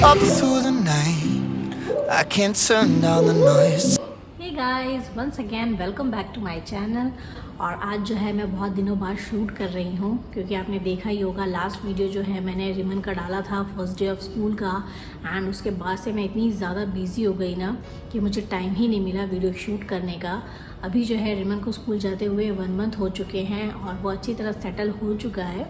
up through the night. I can't turn down the noise. Hey guys, once again welcome back to my channel. और आज जो है मैं बहुत दिनों बाद शूट कर रही हूँ, क्योंकि आपने देखा ही होगा लास्ट वीडियो जो है मैंने रिमन का डाला था फर्स्ट डे ऑफ स्कूल का। एंड उसके बाद से मैं इतनी ज़्यादा बिजी हो गई ना कि मुझे टाइम ही नहीं मिला वीडियो शूट करने का। अभी जो है रिमन को स्कूल जाते हुए 1 मंथ हो चुके हैं और वो अच्छी तरह सेटल हो चुका है।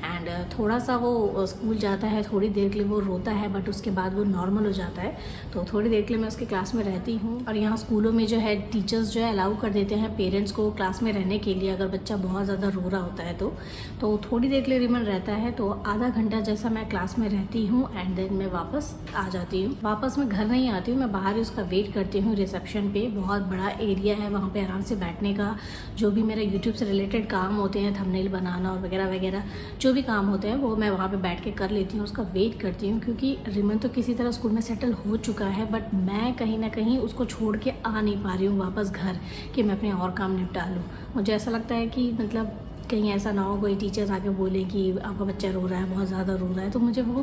एंड थोड़ा सा वो स्कूल जाता है, थोड़ी देर के लिए वो रोता है, बट उसके बाद वो नॉर्मल हो जाता है। तो थोड़ी देर के लिए मैं उसके क्लास में रहती हूँ। और यहाँ स्कूलों में जो है टीचर्स जो है अलाउ कर देते हैं पेरेंट्स को क्लास में रहने के लिए, अगर बच्चा बहुत ज़्यादा रो रहा होता है तो थोड़ी देर के लिए रिमन रहता है। तो आधा घंटा जैसा मैं क्लास में रहती हूँ एंड देन मैं वापस आ जाती हूँ। वापस मैं घर नहीं आती हूँ, मैं बाहर ही उसका वेट करती हूँ रिसेप्शन पे। बहुत बड़ा एरिया है वहाँ पे आराम से बैठने का। जो भी मेरा यूट्यूब से रिलेटेड काम होते हैं, थंबनेल बनाना और वगैरह वगैरह जो भी काम होते हैं वो मैं वहाँ पे बैठ के कर लेती हूँ, उसका वेट करती हूँ। क्योंकि रिमन तो किसी तरह स्कूल में सेटल हो चुका है, बट मैं कहीं ना कहीं उसको छोड़ के आ नहीं पा रही हूँ वापस घर कि मैं अपने और काम निपटा लूँ। मुझे ऐसा लगता है कि मतलब कहीं ऐसा ना हो कोई टीचर्स आके बोले कि आपका बच्चा रो रहा है, बहुत ज़्यादा रो रहा है, तो मुझे वो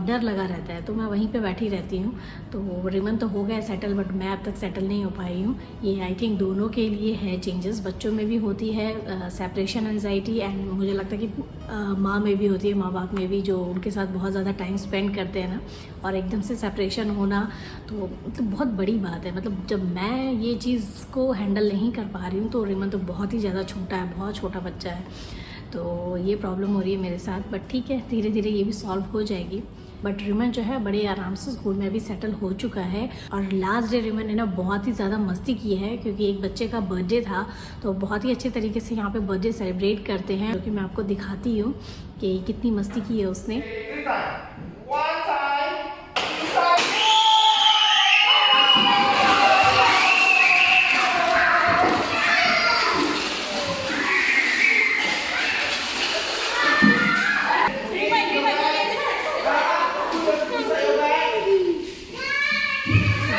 डर लगा रहता है। तो मैं वहीं पे बैठी रहती हूँ। तो रिमन तो हो गया सेटल, बट मैं अब तक सेटल नहीं हो पाई हूँ। ये आई थिंक दोनों के लिए है चेंजेस, बच्चों में भी होती है सेपरेशन एंजाइटी, एंड मुझे लगता है कि माँ में भी होती है, माँ बाप में भी, जो उनके साथ बहुत ज़्यादा टाइम स्पेंड करते हैं ना, और एकदम से सेपरेशन होना तो बहुत बड़ी बात है। मतलब जब मैं ये चीज़ को हैंडल नहीं कर पा रही हूँ तो रिमन तो बहुत ही ज़्यादा छोटा है, बहुत छोटा बच्चा है। तो ये प्रॉब्लम हो रही है मेरे साथ, बट ठीक है, धीरे धीरे ये भी सॉल्व हो जाएगी। बट रिमन जो है बड़े आराम से स्कूल में भी सेटल हो चुका है। और लास्ट डे रिमन ने ना बहुत ही ज़्यादा मस्ती की है, क्योंकि एक बच्चे का बर्थडे था। तो बहुत ही अच्छे तरीके से यहाँ पे बर्थडे सेलिब्रेट करते हैं, क्योंकि मैं आपको दिखाती हूँ कि कितनी मस्ती की है उसने।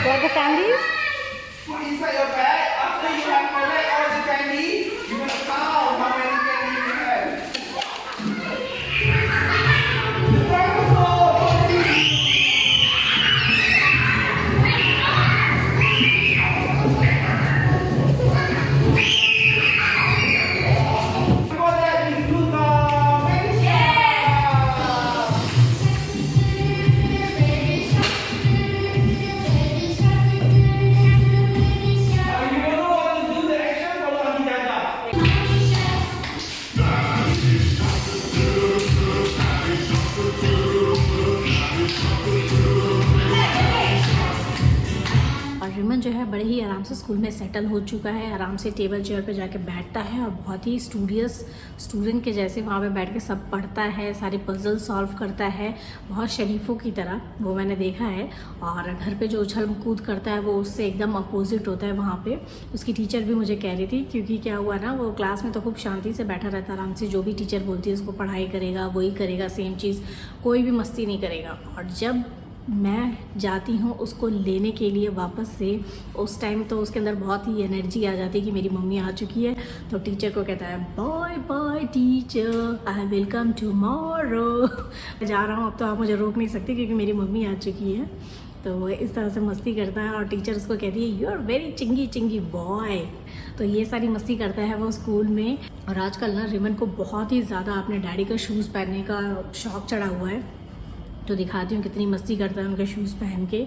Got the candies? Put inside your bag. After you have collected all the candy, you're gonna count how many candy you have. Before that, we do the baby shower. You don't know what to do the action, follow Auntie Dada. और रिमन जो है बड़े ही आराम से school में settle हो चुका है, आराम से टेबल चेयर पे जाके बैठता है और बहुत ही स्टूडियस स्टूडेंट के जैसे वहाँ पे बैठ के सब पढ़ता है, सारे पजल सॉल्व करता है, बहुत शरीफों की तरह, वो मैंने देखा है। और घर पे जो उछल कूद करता है वो उससे एकदम अपोजिट होता है वहाँ पे। उसकी टीचर भी मुझे कह रही थी, क्योंकि क्या हुआ ना, वो क्लास में तो खूब शांति से बैठा रहता है आराम से, जो भी टीचर बोलती है उसको पढ़ाई करेगा, वही करेगा, सेम चीज़, कोई भी मस्ती नहीं करेगा। और जब मैं जाती हूँ उसको लेने के लिए वापस से, उस टाइम तो उसके अंदर बहुत ही एनर्जी आ जाती है कि मेरी मम्मी आ चुकी है। तो टीचर को कहता है bye bye teacher, I will come tomorrow. जा रहा हूँ अब, तो आप मुझे रोक नहीं सकते क्योंकि मेरी मम्मी आ चुकी है। तो इस तरह से मस्ती करता है और टीचर उसको कहती है यू आर वेरी चिंगी चिंगी बॉय। तो ये सारी मस्ती करता है वो स्कूल में। और आजकल ना रिमन को बहुत ही ज़्यादा अपने डैडी का शूज़ पहनने का शौक चढ़ा हुआ है। तो दिखाती हूँ कितनी मस्ती करता है उनके शूज़ पहन के।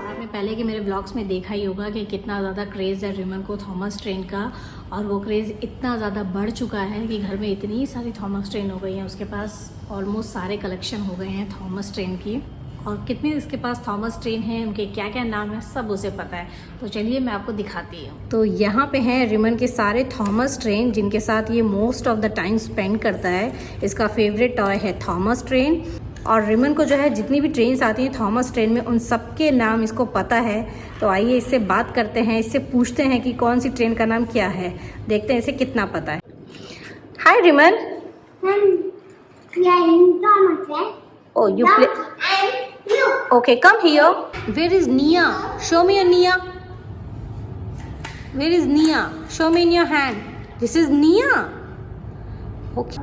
आपने पहले के मेरे व्लॉग्स में देखा ही होगा कि कितना ज़्यादा क्रेज़ है रिमन को थॉमस ट्रेन का। और वो क्रेज़ इतना ज़्यादा बढ़ चुका है कि घर में इतनी सारी थॉमस ट्रेन हो गई हैं, उसके पास ऑलमोस्ट सारे कलेक्शन हो गए हैं थॉमस ट्रेन की। और कितनी इसके पास थॉमस ट्रेन है, उनके क्या क्या नाम है, सब उसे पता है। तो चलिए मैं आपको दिखाती हूँ। तो यहाँ पे हैं रिमन के सारे थॉमस ट्रेन, जिनके साथ ये most of the time spend करता है। इसका फेवरेट टॉय है थॉमस ट्रेन। और रिमन को जो है जितनी भी ट्रेन्स आती हैं थॉमस ट्रेन में, उन सब के नाम इसको पता है। तो आइए इससे बात करते हैं, इससे पूछते हैं कि कौन सी ट्रेन का नाम क्या है, देखते हैं इसे कितना पता है। हाय रिमन। Oh, you play. Okay, come here. Where is Nia? Show me a Nia. Where is Nia? Show me in your hand. This is Nia. Okay.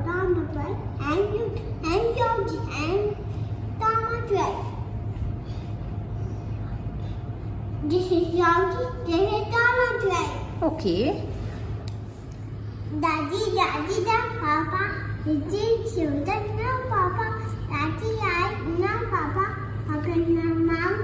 This is Georgie, this is Thomas. Okay. Daddy, da, Papa. This is children, no Papa. Daddy, no Papa. Papa, no Mom.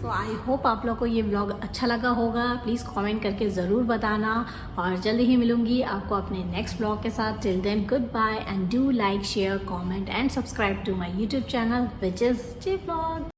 So I hope आप लोग को ये vlog अच्छा लगा होगा। Please comment करके ज़रूर बताना और जल्दी ही मिलूंगी आपको अपने नेक्स्ट व्लॉग के साथ। Till then good bye and do like share comment and subscribe to my YouTube channel which is J vlog.